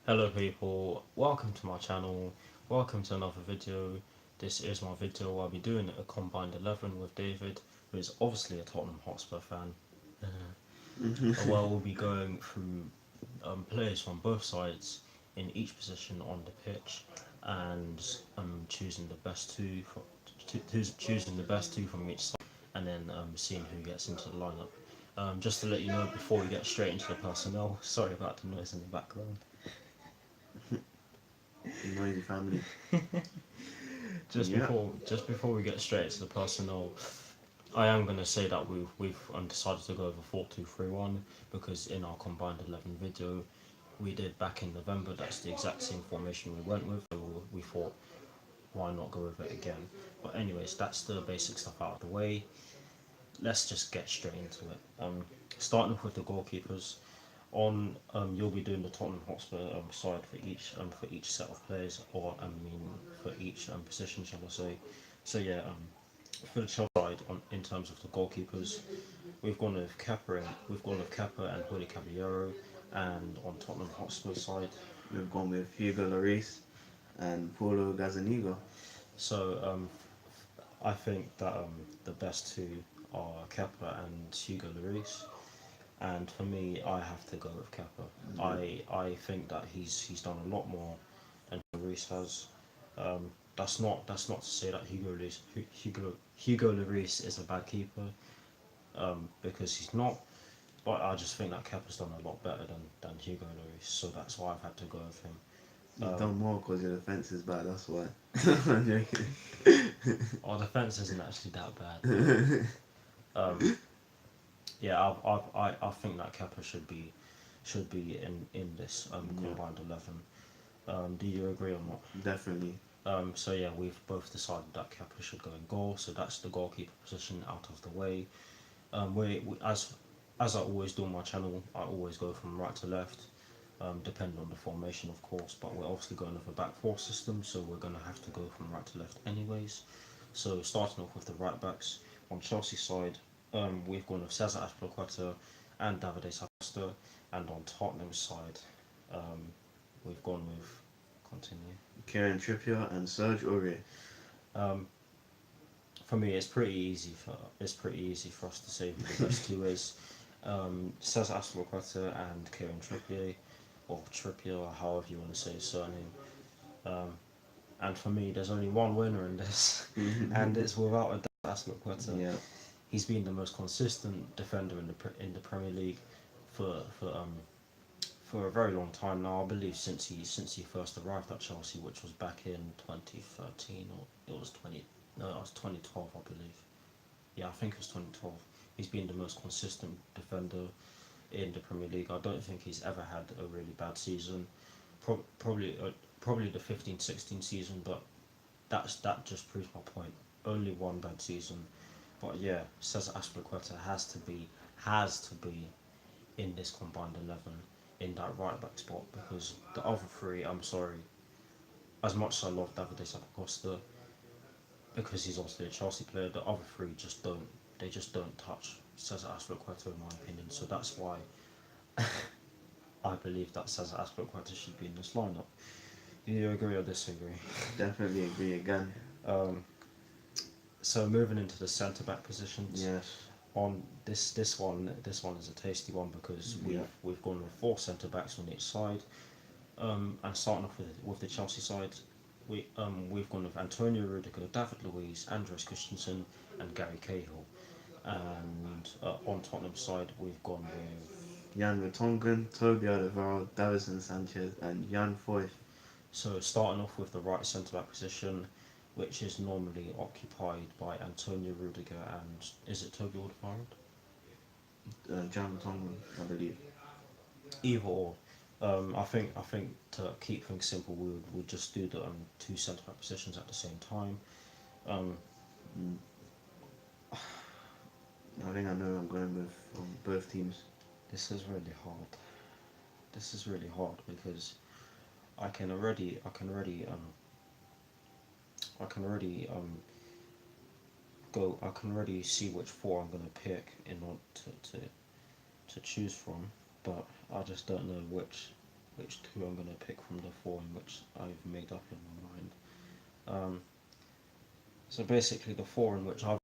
Hello people, welcome to my channel, welcome to another video. This is my video where I'll be doing a combined 11 with David, who is obviously a Tottenham Hotspur fan. Where we'll be going through players from both sides in each position on the pitch and choosing the best choosing the best two from each side, and then seeing who gets into the lineup. Just to let you know before we get straight into the personnel, sorry about the noise in the background. Noisy family. Just before we get straight to the personnel, I am going to say that we've decided to go over 4-2-3-1 because in our combined 11 video we did back in November, that's the exact same formation we went with. So we thought, why not go over it again? But anyways, that's the basic stuff out of the way. Let's just get straight into it. Starting off with the goalkeepers. You'll be doing the Tottenham Hotspur side for each set of players, or for each position, shall I say? So yeah, for the Chelsea side, in terms of the goalkeepers, we've gone with Kepa and Jordi Caballero, and on Tottenham Hotspur side, We've gone with Hugo Lloris and Paulo Gazzaniga. So I think that the best two are Kepa and Hugo Lloris. And for me, I have to go with Kepa. I think that he's done a lot more than Lloris has. That's not to say that Hugo Lloris is a bad keeper, because he's not. But I just think that Kepa's done a lot better than Hugo Lloris, so that's why I've had to go with him. You've done more because your defence is bad, that's why. I'm joking. Our defense isn't actually that bad. Yeah, I think that Kepa should be in this combined 11. Do you agree or not? Definitely. So yeah, we've both decided that Kepa should go in goal, so that's the goalkeeper position out of the way. As I always do on my channel, I always go from right to left, depending on the formation, of course. But we're obviously going with a back four system, so we're going to have to go from right to left anyways. So starting off with the right backs on Chelsea side, we've gone with Cesar Azpilicueta and Davide Costa, and on Tottenham side, we've gone with continue. Kieran Trippier and Serge Aurier. For me, it's pretty easy for us to say who the best two is. Cesar Azpilicueta and Kieran Trippier, or Trippier, or however you want to say his surname. And for me, there's only one winner in this, and it's without a doubt Azpilicueta. Yeah. He's been the most consistent defender in the Premier League for a very long time now. I believe since he first arrived at Chelsea, which was back in 2013, or it was 2012, I believe. Yeah, I think it was 2012. He's been the most consistent defender in the Premier League. I don't think he's ever had a really bad season. Probably the 15-16 season, but that just proves my point. Only one bad season. But yeah, Cesar Azpilicueta has to be in this combined 11 in that right back spot, because the other three, I'm sorry, as much as I love Davide Costa, because he's obviously a Chelsea player, the other three just don't touch Cesar Azpilicueta in my opinion. So that's why I believe that Cesar Azpilicueta should be in this lineup. Do you agree or disagree? Definitely agree again. So moving into the centre back positions. Yes. On this one is a tasty one, because we've gone with 4 centre backs on each side. And starting off with the Chelsea side, we've gone with Antonio Rudiger, David Luiz, Andres Christensen, and Gary Cahill. And on Tottenham side, we've gone with Jan Vertonghen, Toby Alderweireld, Davison Sanchez, and Jan Foyth. So starting off with the right centre back position, which is normally occupied by Antonio Rudiger and is it Toby Alderweireld? Jan Vertonghen, I believe. Either or. I think to keep things simple, we would just do the 2 centre back positions at the same time. I think I know I'm going with both teams. This is really hard. This is really hard because I can already see which 4 I'm gonna pick in order to choose from, but I just don't know which two I'm going to pick from the four in which I've made up in my mind. So basically, the four in which I've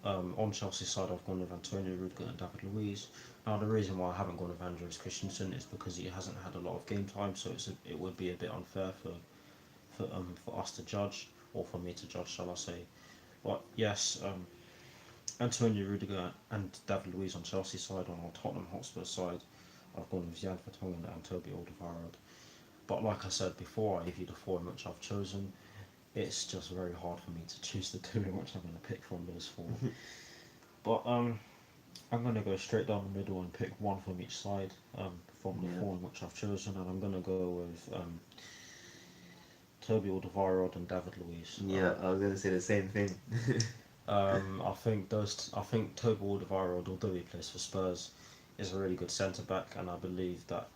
on Chelsea's side, I've gone with Antonio Rudiger and David Luiz. Now, the reason why I haven't gone with Andreas Christensen is because he hasn't had a lot of game time, so it would be a bit unfair for us to judge, or for me to judge, shall I say. But yes, Antonio Rudiger and David Luiz on Chelsea's side. On our Tottenham Hotspur side, I've gone with Jan Vertonghen and Toby Alderweireld. But like I said before, I give you the four in which I've chosen. It's just very hard for me to choose the two in which I'm going to pick from those four. But I'm going to go straight down the middle and pick one from each side from the four in which I've chosen, and I'm going to go with Toby Alderweireld and David Luiz. Yeah, I was going to say the same thing. I think Toby Alderweireld, although he plays for Spurs, is a really good centre back, and I believe that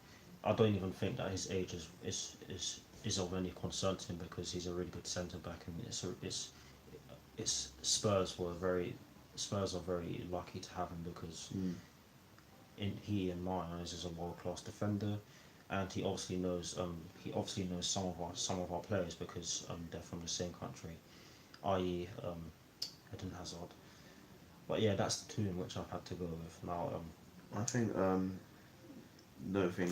I don't even think that his age is of any concern to him, because he's a really good centre back, and it's Spurs are very lucky to have him, because he in my eyes is a world class defender, and he obviously knows some of our players, because they're from the same country, i.e. Eden Hazard. But yeah, that's the two in which I've had to go with. Now, I think don't think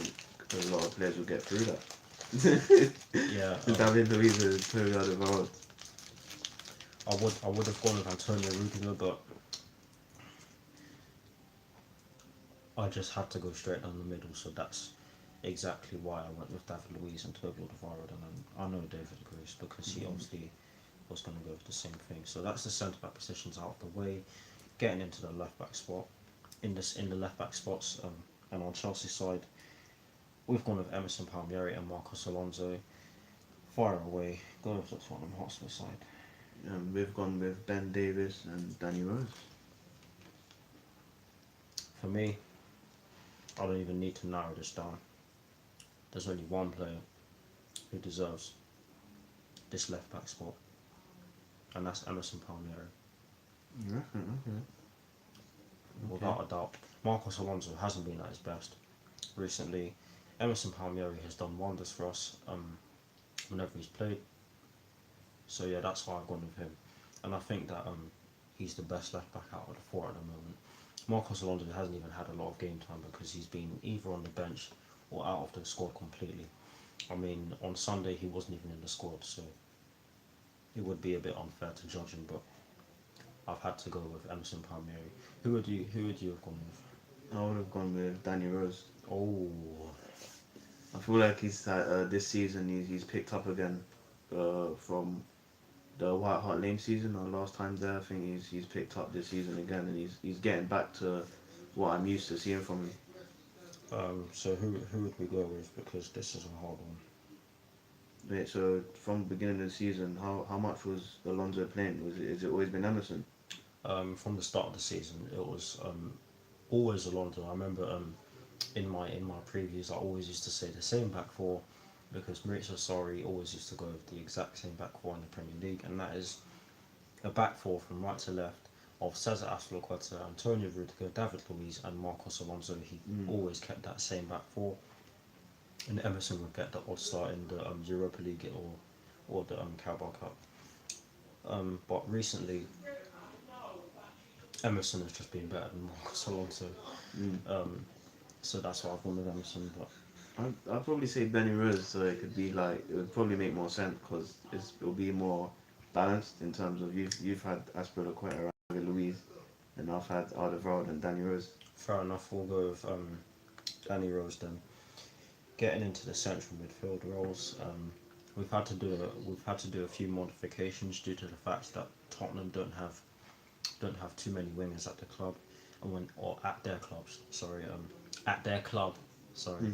a lot of players will get through that. yeah, David Luiz and Toby Alderweireld. I would have gone with Antonio Rudiger, but I just had to go straight down the middle. So that's exactly why I went with David Luiz and Toby Alderweireld, and I know David agrees, because he obviously was going to go with the same thing. So that's the centre back positions out of the way. Getting into the left back spot, in the left back spots, and on Chelsea's side, we've gone with Emerson Palmieri and Marcos Alonso. Fire away, go with the Tottenham Hotspur side. We've gone with Ben Davies and Danny Rose. For me, I don't even need to narrow this down. There's only one player who deserves this left back spot, and that's Emerson Palmieri. Okay. Without a doubt. Marcos Alonso hasn't been at his best recently. Emerson Palmieri has done wonders for us whenever he's played. So yeah, that's why I've gone with him. And I think that he's the best left back out of the four at the moment. Marcos Alonso hasn't even had a lot of game time, because he's been either on the bench or out of the squad completely. I mean, on Sunday he wasn't even in the squad, so it would be a bit unfair to judge him, but I've had to go with Emerson Palmieri. Who would you have gone with? I would have gone with Danny Rose. Oh, I feel like he's this season he's picked up again from the White Hart Lane season, our last time there. I think he's picked up this season again, and he's getting back to what I'm used to seeing from him. So who would we go with? Because this is a hard one. Wait, so from the beginning of the season, how much was Alonso playing? Has it always been Emerson? From the start of the season, it was always Alonso. I remember in my previews, I always used to say the same back four, because Maurizio Sarri always used to go with the exact same back four in the Premier League, and that is a back four from right to left of Cesar Azpilicueta, Antonio Rudiger, David Luiz, and Marcos Alonso. He always kept that same back four, and Emerson would get the odd start in the Europa League or the Carabao Cup. But recently, Emerson has just been better than Marcos Alonso. So that's why I've gone with Emerson. But I'd probably say Benny Rose, so it would probably make more sense, because it'll be more balanced in terms of you've had Azpilicueta and Luiz, and I've had Alderweireld and Danny Rose. fair enough, we'll go with Danny Rose then. Getting into the central midfield roles, we've had to do a few modifications due to the fact that Tottenham don't have too many wingers at the club, at their clubs. Sorry, at their club. Sorry.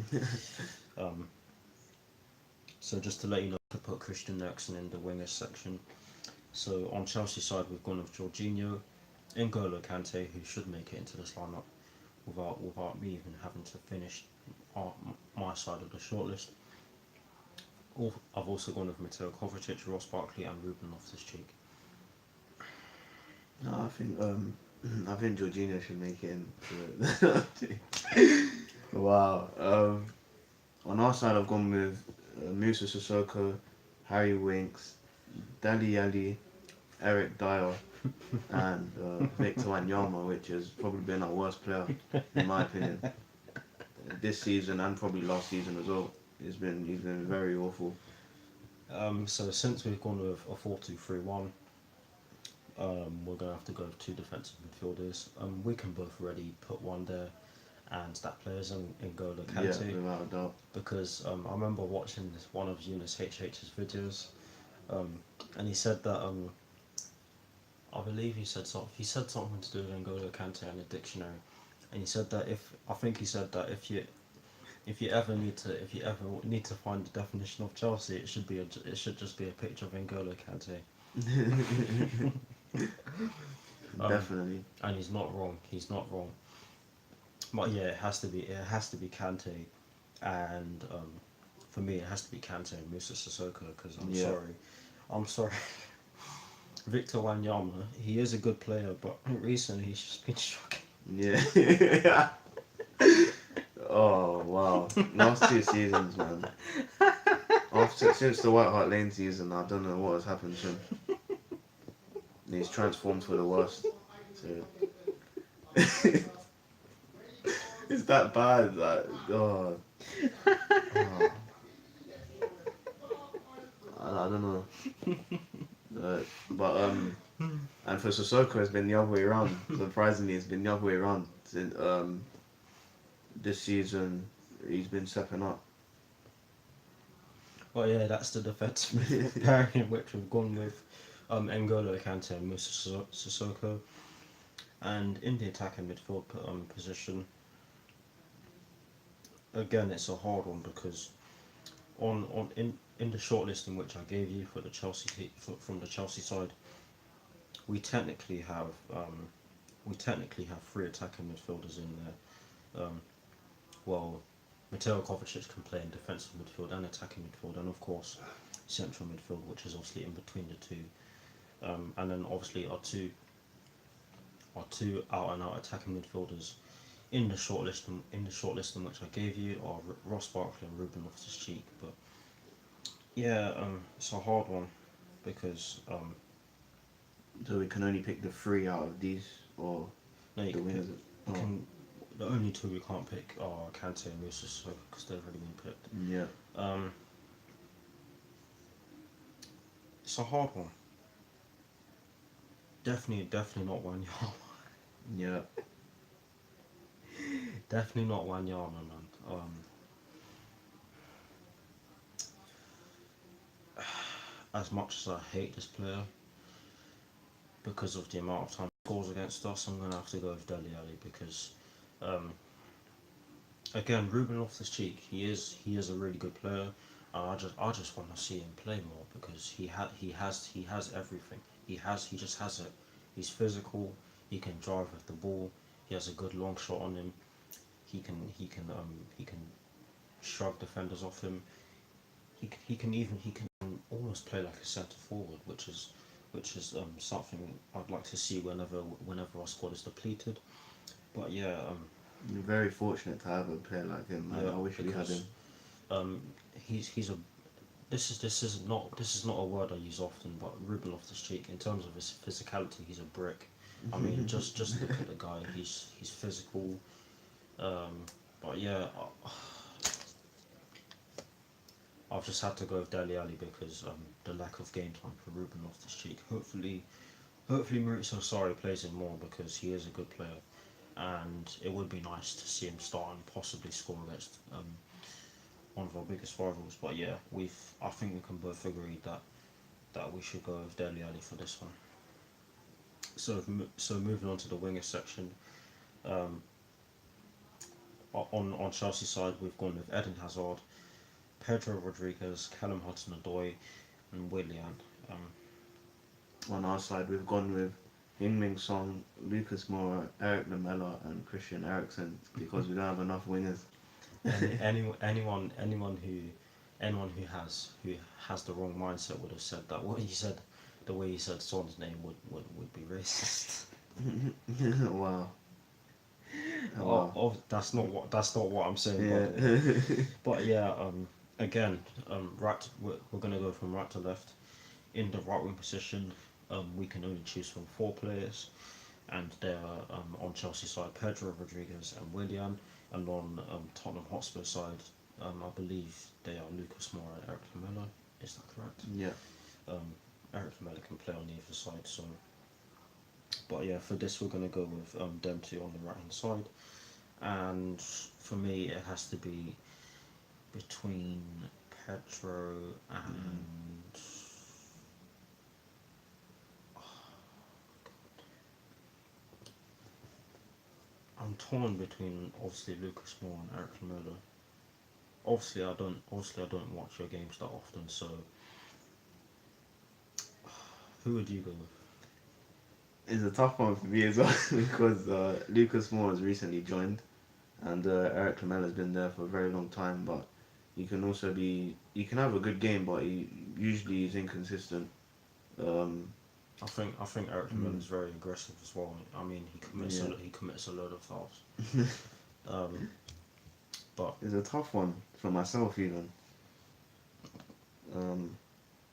So just to let you know, to put Christian Eriksen in the wingers section. So on Chelsea's side, we've gone with Jorginho, N'Golo Kante, who should make it into this lineup without me even having to finish my side of the shortlist. I've also gone with Mateo Kovacic, Ross Barkley, and Ruben Loftus-Cheek. No, I think Jorginho should make it in. Wow. On our side, I've gone with Musa Sissoko, Harry Winks, Dali Ali, Eric Dyer, and Victor Wanyama, which has probably been our worst player, in my opinion, this season and probably last season as well. He's been very awful. So since we've gone with a 4-2-3-1, we're gonna have to go with two defensive midfielders. We can both already put one there, and that player's in N'Golo Yeah, Kante, without a doubt. because I remember watching one of Eunice HH's videos, and he said that I believe he said something to do with N'Golo Kante in a dictionary, and he said that if you ever need to find the definition of Chelsea, it should just be a picture of N'Golo Kante. Definitely. And he's not wrong. He's not wrong. But yeah, it has to be Kante, and for me it has to be Kante and Musa Sissoko, because I'm sorry. Victor Wanyama, he is a good player, but recently he's just been shocking. Yeah. Oh wow. Last 2 seasons, man. Since the White Hart Lane season, I don't know what has happened to him. He's transformed for the worst. So it's that bad. Like, oh, I don't know. But and for Sissoko, it's been the other way around. Surprisingly, it's been the other way around. Since this season, he's been stepping up. Well, yeah, that's the defensive pairing which we've gone with N'Golo Kante and Musa Sissoko. And in the attacking midfield position, again, it's a hard one, because in the shortlist in which I gave you for the from the Chelsea side, we technically have three attacking midfielders in there. Well, Mateo Kovacic can play in defensive midfield and attacking midfield, and of course central midfield, which is obviously in between the two. And then obviously our two out and out attacking midfielders in the shortlist in which I gave you are Ross Barkley and Ruben Loftus-Cheek. But yeah, it's a hard one, because So we can only pick the three out of these, or no, the winners. the only two we can't pick are Kante and Musa Sissoko, because they've already been picked. Yeah. It's a hard one. Definitely not Wanyama. Yeah. Definitely not Wanyama, man. As much as I hate this player, because of the amount of time he scores against us, I'm gonna have to go with Dele Alli, because again, Ruben Loftus-Cheek, he is a really good player. I just want to see him play more, because he has everything. He just has it. He's physical. He can drive with the ball. He has a good long shot on him. He can shrug defenders off him. He can almost play like a centre forward, which is something I'd like to see whenever our squad is depleted. But yeah, You're very fortunate to have a player like him, man. yeah, I wish we had him. He's a this is not a word I use often, but Ruben Loftus-Cheek, in terms of his physicality, he's a brick. I mean, just look at the guy. He's physical. But yeah, I've just had to go with Dele Alli, because the lack of game time for Ruben Loftus-Cheek. Hopefully Maurizio Sarri plays him more, because he is a good player, and it would be nice to see him start and possibly score against one of our biggest rivals. But yeah, I think we can both agree that we should go with Dele Alli for this one. So moving on to the winger section. On Chelsea's side, we've gone with Eden Hazard, Pedro Rodriguez, Callum Hudson-Odoi, and Willian. On our side, we've gone with Heung-min Son, Lucas Moura, Eric Lamela, and Christian Eriksen, because we don't have enough wingers. Anyone who has the wrong mindset would have said that the way he said Son's name would be racist. Wow. Wow. That's not what I'm saying, by the way. Yeah. But yeah, again, we're gonna go from right to left. In the right wing position, we can only choose from four players, and they're on Chelsea side Pedro, Rodriguez, and Willian, and on Tottenham Hotspur side, I believe they are Lucas Moura and Eric Lamela. Is that correct? Yeah. Um, Eric Lamela can play on either side, so. But yeah, for this we're gonna go with them two on the right hand side, and for me it has to be between Pedro and I'm torn between obviously Lucas Moore and Eric Lamela. Obviously I don't watch your games that often, so who would you go with? It's a tough one for me as well because Lucas Moore has recently joined, and Eric Lamella's been there for a very long time. But he can have a good game, but he usually is inconsistent. Um, I think Eric Lamela mm, is very aggressive as well. I mean yeah, he commits a load of fouls. Um, but it's a tough one for myself even. Um,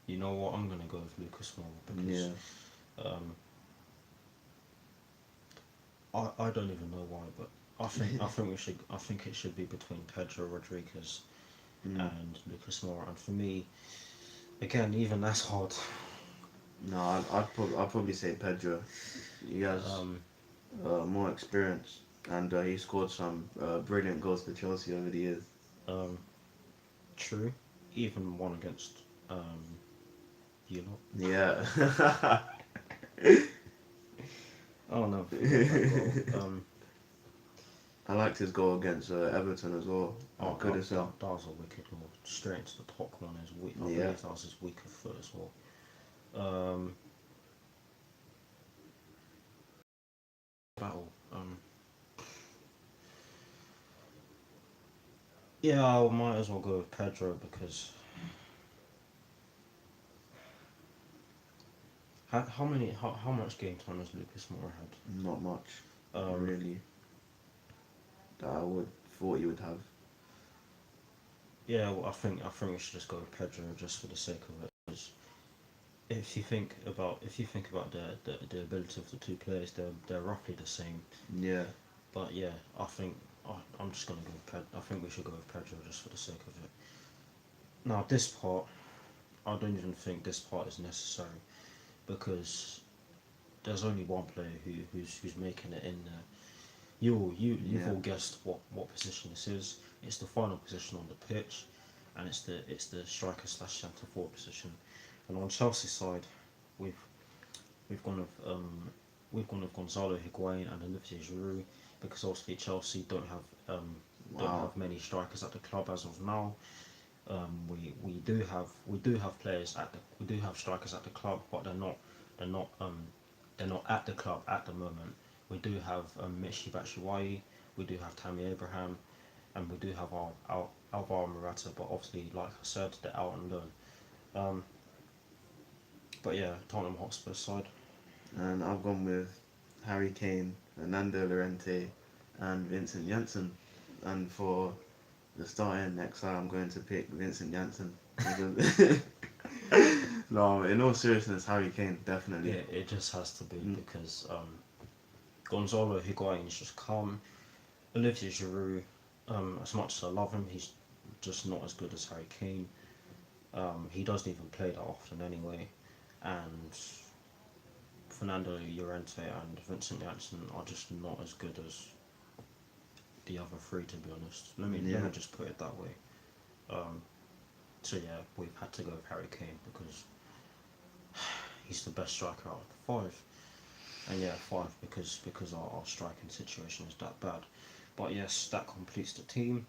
you know what? I'm gonna go with Lucas Moore because yeah, um, I don't even know why, but I think it should be between Pedro Rodriguez mm, and Lucas Moura. And for me, again, even that's hard. no, I'd probably say Pedro. He has Um, more experience, and he scored some brilliant goals for Chelsea over the years. um, True, even one against um, you lot. Yeah. Oh no, forget that goal. I liked his goal against Everton as well Oh, at Goodison. that was a wicked goal, straight into the top corner. I Yeah. believe that was his weaker foot as well. Um, Battle. Yeah, I might as well go with Pedro because how much game time has Lucas Moura Not much, had? really, that I would thought he would have. Yeah, well, I think we should just go with Pedro just for the sake of it. 'Cause if you think about the ability of the two players, they're roughly the same. Yeah. But yeah, I'm just gonna go with Pedro. I think we should go with Pedro just for the sake of it. Now this part, I don't even think this part is necessary because there's only one player who's making it in there. You've Yeah. all guessed what position this is. It's the final position on the pitch, and it's the striker slash centre forward position. And on Chelsea side, we've we've gone with Gonzalo Higuain and Olivier Giroud because obviously Chelsea don't Wow. have many strikers at the club as of now. We do have players we do have strikers at the club, but they're not they're not at the club at the moment. We do have Michy Batshuayi, we do have Tammy Abraham, and we do have Alvaro Morata. But obviously, like I said, they're out on loan. Um, but yeah, Tottenham Hotspur side. And I've gone with Harry Kane, Fernando Llorente, and Vincent Janssen. And for the starting next time, I'm going to pick Vincent Janssen. No, in all seriousness, Harry Kane, definitely. Yeah, it just has to be Mm, because Gonzalo Higuain is just calm. Olivier Giroud, as much as I love him, he's just not as good as Harry Kane. He doesn't even play that often anyway, and Fernando Llorente and Vincent Janssen are just not as good as the other three, to be honest. Let me yeah. just put it that way. Um, so yeah, we've had to go with Harry Kane because he's the best striker out of the five, and yeah, five because our striking situation is that bad. But yes, that completes the team.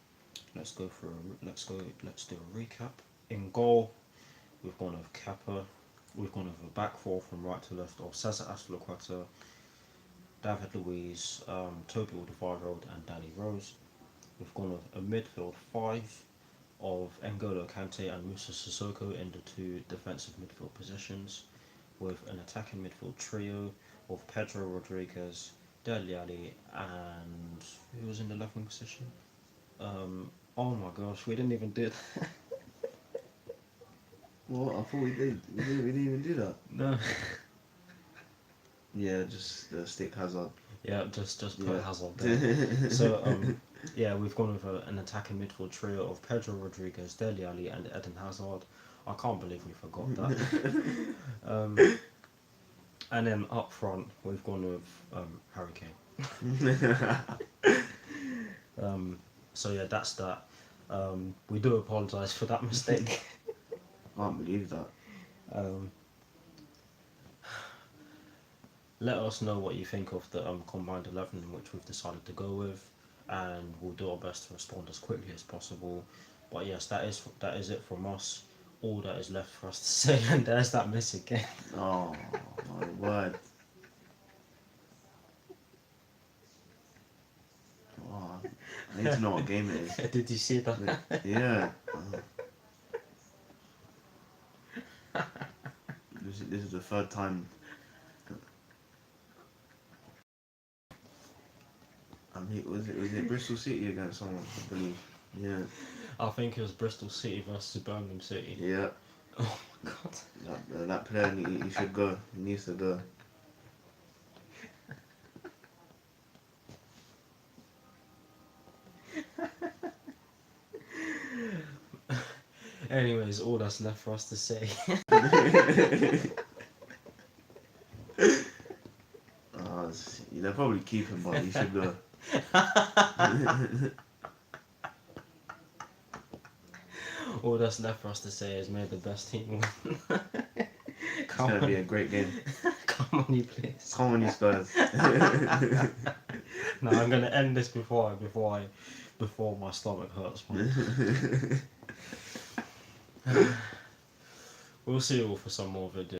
Let's do a recap. In goal, we've gone with Kappa. We've gone with a back four from right to left of Cesar Azpilicueta, David Luiz, Toby Alderweireld, and Danny Rose. We've gone with a midfield five of N'Golo Kante and Musa Sissoko in the two defensive midfield positions, with an attacking midfield trio of Pedro Rodriguez, Dele Alli, and who was in the left wing position? Oh my gosh, we didn't even do that. What? I thought we did. We didn't even do that. No. Yeah, just stick Hazard. Yeah, just put Yeah. Hazard there. So yeah, we've gone with an attacking midfield trio of Pedro Rodriguez, Dele Alli, and Eden Hazard. I can't believe we forgot that. And then up front, we've gone with Harry Kane. So yeah, that's that. We do apologise for that mistake. Can't believe that. Let us know what you think of the combined 11 in which we've decided to go with, and we'll do our best to respond as quickly as possible. But yes, that is it from us. All that is left for us to say, and there's that miss again. Oh my word. Oh, I need to know what game it is. Did you see that? Yeah. This is the third time. I mean, was it Bristol City against someone? I believe. Yeah. I think it was Bristol City versus Birmingham City. Yeah. Oh my god. That player, he should go. He needs to go. Anyways, all that's left for us to say. They'll probably keep him, but he should go. All that's left for us to say is may the best team win. It's gonna be a great game. Come on, you please. Come on, you Spurs. No, I'm gonna end this before my stomach hurts. We'll see you all for some more videos.